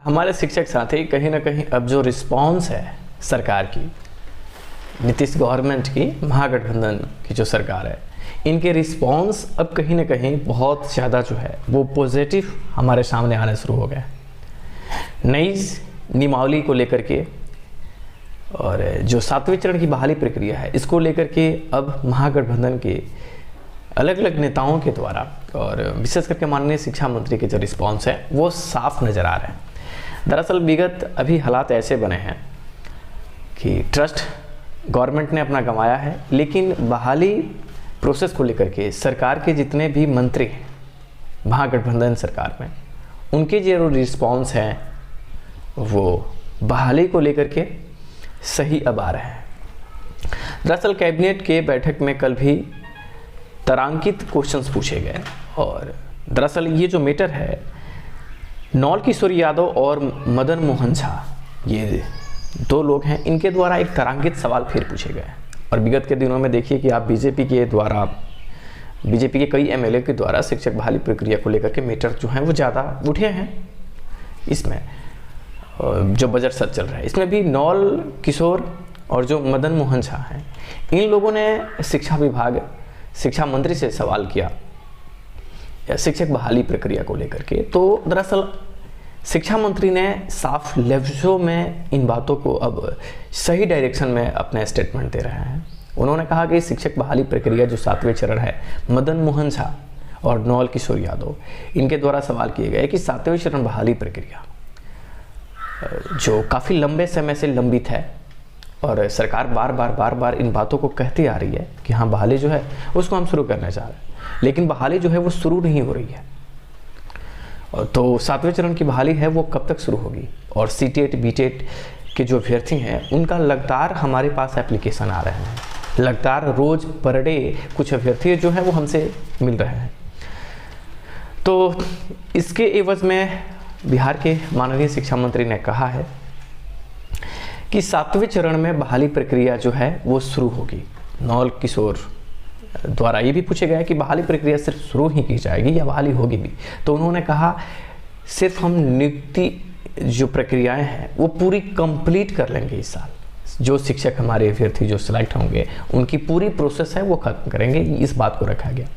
हमारे शिक्षक साथी कहीं ना कहीं अब जो रिस्पॉन्स है सरकार की, नीतीश गवर्नमेंट की, महागठबंधन की जो सरकार है, इनके रिस्पॉन्स अब कहीं ना कहीं बहुत ज़्यादा जो है वो पॉजिटिव हमारे सामने आने शुरू हो गए। नई नियमावली को लेकर के और जो 7वें चरण की बहाली प्रक्रिया है, इसको लेकर के अब महागठबंधन के अलग अलग नेताओं के द्वारा और विशेष करके माननीय शिक्षा मंत्री के जो रिस्पॉन्स है वो साफ नज़र आ रहे हैं। दरअसल विगत अभी हालात ऐसे बने हैं कि ट्रस्ट गवर्नमेंट ने अपना गंवाया है, लेकिन बहाली प्रोसेस को लेकर के सरकार के जितने भी मंत्री हैं महागठबंधन सरकार में, उनके जो रिस्पॉन्स हैं वो बहाली को लेकर के सही अब आ रहे हैं। दरअसल कैबिनेट के बैठक में कल भी तारांकित क्वेश्चंस पूछे गए और दरअसल ये जो मैटर है, नौल किशोर यादव और मदन मोहन झा, ये दो लोग हैं, इनके द्वारा एक तारांकित सवाल फिर पूछे गए। और विगत के दिनों में देखिए कि आप बीजेपी के कई एमएलए के द्वारा शिक्षक बहाली प्रक्रिया को लेकर के मैटर जो हैं वो ज़्यादा उठे हैं। इसमें जो बजट सत्र चल रहा है, इसमें भी नौल किशोर और जो मदन मोहन झा हैं, इन लोगों ने शिक्षा मंत्री से सवाल किया शिक्षक बहाली प्रक्रिया को लेकर के। तो दरअसल शिक्षा मंत्री ने साफ लफ्ज़ों में इन बातों को अब सही डायरेक्शन में अपने स्टेटमेंट दे रहे हैं। उन्होंने कहा कि शिक्षक बहाली प्रक्रिया जो 7वें चरण है, मदन मोहन झा और नौल किशोर यादव, इनके द्वारा सवाल किए गए कि 7वें चरण बहाली प्रक्रिया जो काफ़ी लंबे समय से लंबित है और सरकार बार बार इन बातों को कहती आ रही है कि हाँ बहाली जो है उसको हम शुरू करना चाह रहे हैं, लेकिन बहाली जो है वो शुरू नहीं हो रही है। तो 7वें चरण की बहाली है वो कब तक शुरू होगी? और सीटेट बीटेट के जो अभ्यर्थी हैं उनका लगातार हमारे पास एप्लीकेशन आ रहे हैं, लगातार रोज़ पर डे कुछ अभ्यर्थी जो हैं वो हमसे मिल रहे हैं। तो इसके एवज में बिहार के माननीय शिक्षा मंत्री ने कहा है कि 7वें चरण में बहाली प्रक्रिया जो है वो शुरू होगी। नौल किशोर द्वारा ये भी पूछा गया कि बहाली प्रक्रिया सिर्फ शुरू ही की जाएगी या बहाली होगी भी? तो उन्होंने कहा सिर्फ हम नियुक्ति जो प्रक्रियाएं हैं वो पूरी कंप्लीट कर लेंगे इस साल। जो शिक्षक हमारे अभ्यर्थी जो सिलेक्ट होंगे उनकी पूरी प्रोसेस है वो खत्म करेंगे, इस बात को रखा गया।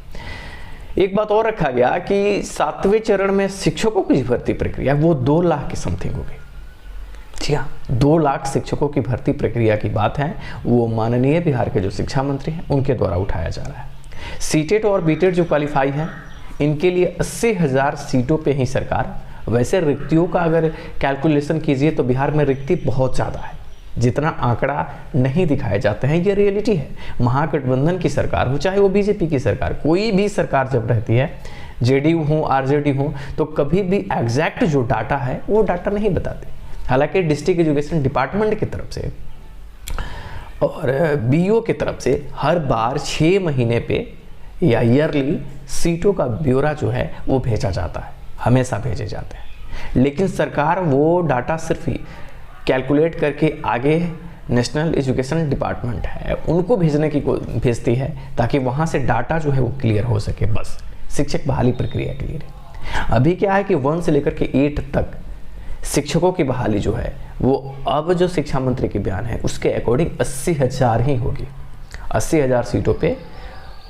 एक बात और रखा गया कि 7वें चरण में शिक्षकों की भर्ती प्रक्रिया वो 2 लाख की समथिंग होगी। जी हाँ, 2 लाख शिक्षकों की भर्ती प्रक्रिया की बात है, वो माननीय बिहार के जो शिक्षा मंत्री हैं उनके द्वारा उठाया जा रहा है। सीटेट और बीटेट जो क्वालिफाई हैं इनके लिए 80,000 सीटों पे ही सरकार, वैसे रिक्तियों का अगर कैलकुलेशन कीजिए तो बिहार में रिक्ति बहुत ज़्यादा है, जितना आंकड़ा नहीं दिखाए जाते हैं, ये रियलिटी है। महागठबंधन की सरकार हो चाहे वो बीजेपी की सरकार, कोई भी सरकार जब रहती है, जेडीयू हो आरजेडी हो, तो कभी भी एग्जैक्ट जो डाटा है वो डाटा नहीं बताते। हालांकि डिस्ट्रिक्ट एजुकेशन डिपार्टमेंट की तरफ से और बीईओ की तरफ से हर बार 6 महीने पे या ईयरली सीटों का ब्यौरा जो है वो भेजा जाता है, हमेशा भेजे जाते हैं। लेकिन सरकार वो डाटा सिर्फ ही कैलकुलेट करके आगे नेशनल एजुकेशन डिपार्टमेंट है उनको भेजती है ताकि वहाँ से डाटा जो है वो क्लियर हो सके। बस शिक्षक बहाली प्रक्रिया क्लियर है। अभी क्या है कि 1 से लेकर के 8 तक शिक्षकों की बहाली जो है वो अब जो शिक्षा मंत्री के बयान है उसके अकॉर्डिंग 80,000 ही होगी। 80,000 सीटों पे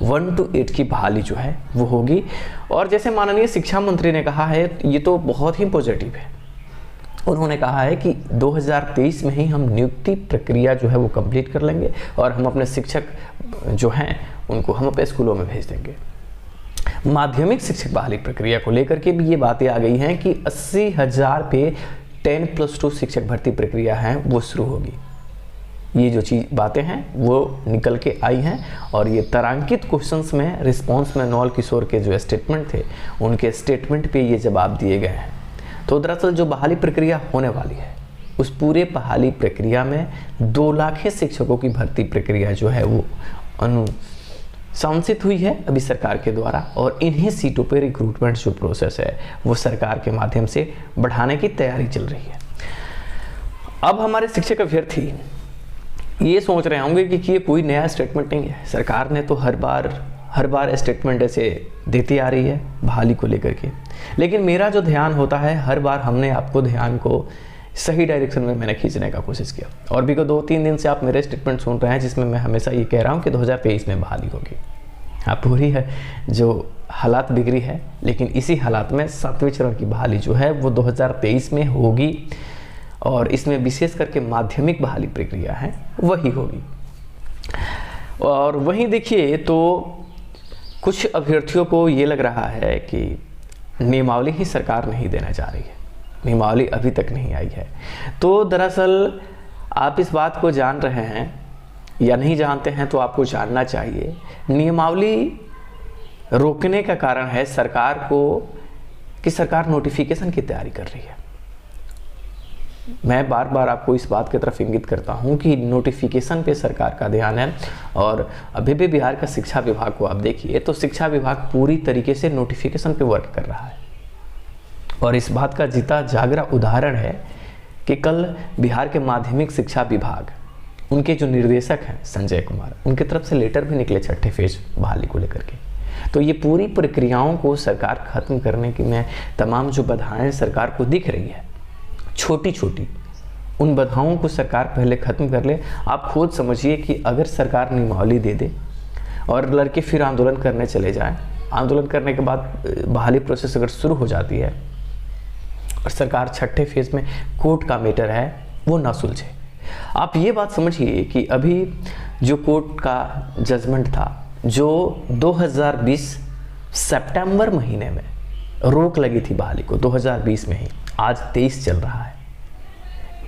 1 to 8 की बहाली जो है वो होगी। और जैसे माननीय शिक्षा मंत्री ने कहा है, ये तो बहुत ही पॉजिटिव है। उन्होंने कहा है कि 2023 में ही हम नियुक्ति प्रक्रिया जो है वो कंप्लीट कर लेंगे और हम अपने शिक्षक जो हैं उनको हम अपने स्कूलों में भेज देंगे। माध्यमिक शिक्षक बहाली प्रक्रिया को लेकर के भी ये बातें आ गई हैं कि 80,000 पे 10+2 शिक्षक भर्ती प्रक्रिया है वो शुरू होगी। ये जो बातें हैं वो निकल के आई हैं और ये तारांकित क्वेश्चंस में रिस्पांस में नौल किशोर के जो स्टेटमेंट थे उनके स्टेटमेंट पे ये जवाब दिए गए हैं। तो दरअसल जो बहाली प्रक्रिया होने वाली है उस पूरे बहाली प्रक्रिया में 2 लाख शिक्षकों की भर्ती प्रक्रिया जो है वो अनुशंसित हुई है अभी सरकार के द्वारा और इन्हीं सीटों पर रिक्रूटमेंट जो प्रोसेस है वो सरकार के माध्यम से बढ़ाने की तैयारी चल रही है। अब हमारे शिक्षक अभ्यर्थी ये सोच रहे होंगे कि ये कोई नया स्टेटमेंट नहीं है, सरकार ने तो हर बार स्टेटमेंट ऐसे देती आ रही है बहाली को लेकर के। लेकिन मेरा जो ध्यान होता है, हर बार हमने आपको ध्यान को सही डायरेक्शन में मैंने खींचने का कोशिश किया। और भी को 2-3 दिन से आप मेरे स्टेटमेंट सुन रहे हैं जिसमें मैं हमेशा ये कह रहा हूँ कि 2023 में बहाली होगी। आप पूरी है जो हालात बिगड़ी है, लेकिन इसी हालात में 7वें चरण की बहाली जो है वो 2023 में होगी, और इसमें विशेष करके माध्यमिक बहाली प्रक्रिया है वही होगी। और वहीं देखिए तो कुछ अभ्यर्थियों को ये लग रहा है कि नियमावली ही सरकार नहीं देना चाह रही है, नियमावली अभी तक नहीं आई है। तो दरअसल आप इस बात को जान रहे हैं या नहीं जानते हैं तो आपको जानना चाहिए। नियमावली रोकने का कारण है सरकार को कि सरकार नोटिफिकेशन की तैयारी कर रही है। मैं बार बार आपको इस बात की तरफ इंगित करता हूं कि नोटिफिकेशन पे सरकार का ध्यान है। और अभी भी बिहार का शिक्षा विभाग को आप देखिए तो शिक्षा विभाग पूरी तरीके से नोटिफिकेशन पे वर्क कर रहा है। और इस बात का जीता जागरा उदाहरण है कि कल बिहार के माध्यमिक शिक्षा विभाग, उनके जो निर्देशक हैं संजय कुमार, उनकी तरफ से लेटर भी निकले 6ठे फेज बहाली को लेकर के। तो ये पूरी प्रक्रियाओं को सरकार खत्म करने की में तमाम जो बाधाएं सरकार को दिख रही है, छोटी छोटी, उन बाधाओं को सरकार पहले ख़त्म कर ले। आप खुद समझिए कि अगर सरकार नियमावली दे दे और लड़के फिर आंदोलन करने चले जाएं, आंदोलन करने के बाद बहाली प्रोसेस अगर शुरू हो जाती है और सरकार 6ठे फेज में कोर्ट का मैटर है वो ना सुलझे। आप ये बात समझिए कि अभी जो कोर्ट का जजमेंट था, जो 2020 सितंबर महीने में रोक लगी थी बहाली को, 2020 में ही, आज 23 चल रहा है।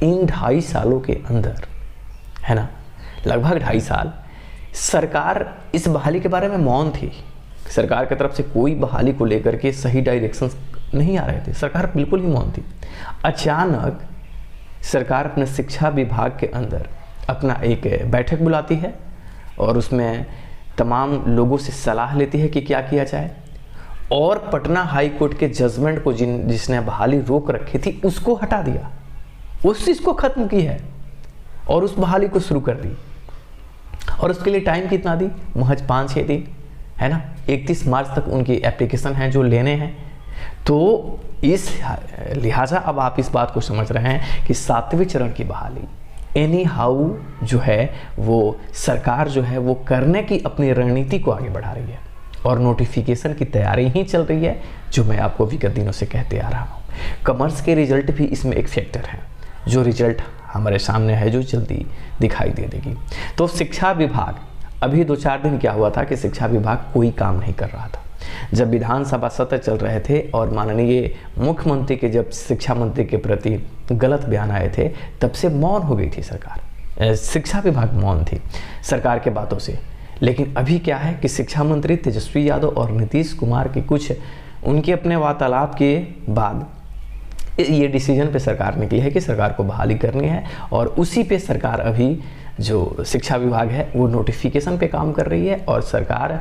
इन 2.5 सालों के अंदर, है ना, लगभग 2.5 साल सरकार इस बहाली के बारे में मौन थी। सरकार की तरफ से कोई बहाली को लेकर के सही डायरेक्शन नहीं आ रहे थे, सरकार बिल्कुल ही मौन थी। अचानक सरकार अपने शिक्षा विभाग के अंदर अपना एक बैठक बुलाती है और उसमें तमाम लोगों से सलाह लेती है कि क्या किया जाए, और पटना हाई कोर्ट के जजमेंट को जिसने बहाली रोक रखी थी उसको हटा दिया, उस चीज़ को ख़त्म की है और उस बहाली को शुरू कर दी। और उसके लिए टाइम कितना दी? महज 5-6 दिन, है ना। 31 मार्च तक उनकी एप्लीकेशन है जो लेने हैं। तो इस लिहाजा अब आप इस बात को समझ रहे हैं कि 7वें चरण की बहाली एनी हाउ जो है वो सरकार जो है वो करने की अपनी रणनीति को आगे बढ़ा रही है, और नोटिफिकेशन की तैयारी ही चल रही है, जो मैं आपको विगत दिनों से कहते आ रहा हूँ। कॉमर्स के रिजल्ट भी इसमें एक फैक्टर है, जो रिजल्ट हमारे सामने है, जो जल्दी दिखाई दे देगी। तो शिक्षा विभाग, अभी 2-4 दिन क्या हुआ था कि शिक्षा विभाग कोई काम नहीं कर रहा था। जब विधानसभा सत्र चल रहे थे और माननीय मुख्यमंत्री के जब शिक्षा मंत्री के प्रति गलत बयान आए थे, तब से मौन हो गई थी सरकार, शिक्षा विभाग मौन थी सरकार के बातों से। लेकिन अभी क्या है कि शिक्षा मंत्री तेजस्वी यादव और नीतीश कुमार के कुछ उनके अपने वार्तालाप के बाद ये डिसीजन पे सरकार निकली है कि सरकार को बहाली करनी है, और उसी पे सरकार अभी जो शिक्षा विभाग है वो नोटिफिकेशन पे काम कर रही है। और सरकार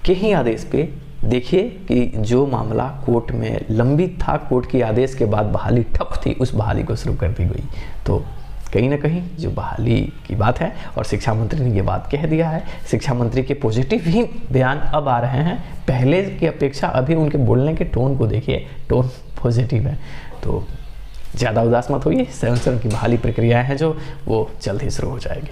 के ही आदेश पे देखिए कि जो मामला कोर्ट में लंबित था, कोर्ट के आदेश के बाद बहाली ठप थी, उस बहाली को शुरू कर दी गई। तो कहीं ना कहीं जो बहाली की बात है, और शिक्षा मंत्री ने ये बात कह दिया है, शिक्षा मंत्री के पॉजिटिव ही बयान अब आ रहे हैं, पहले की अपेक्षा अभी उनके बोलने के टोन को देखिए, टोन पॉजिटिव है। तो ज़्यादा उदास मत होइए, 7 चरण की बहाली प्रक्रियाएं हैं जो वो जल्द ही शुरू हो जाएगी।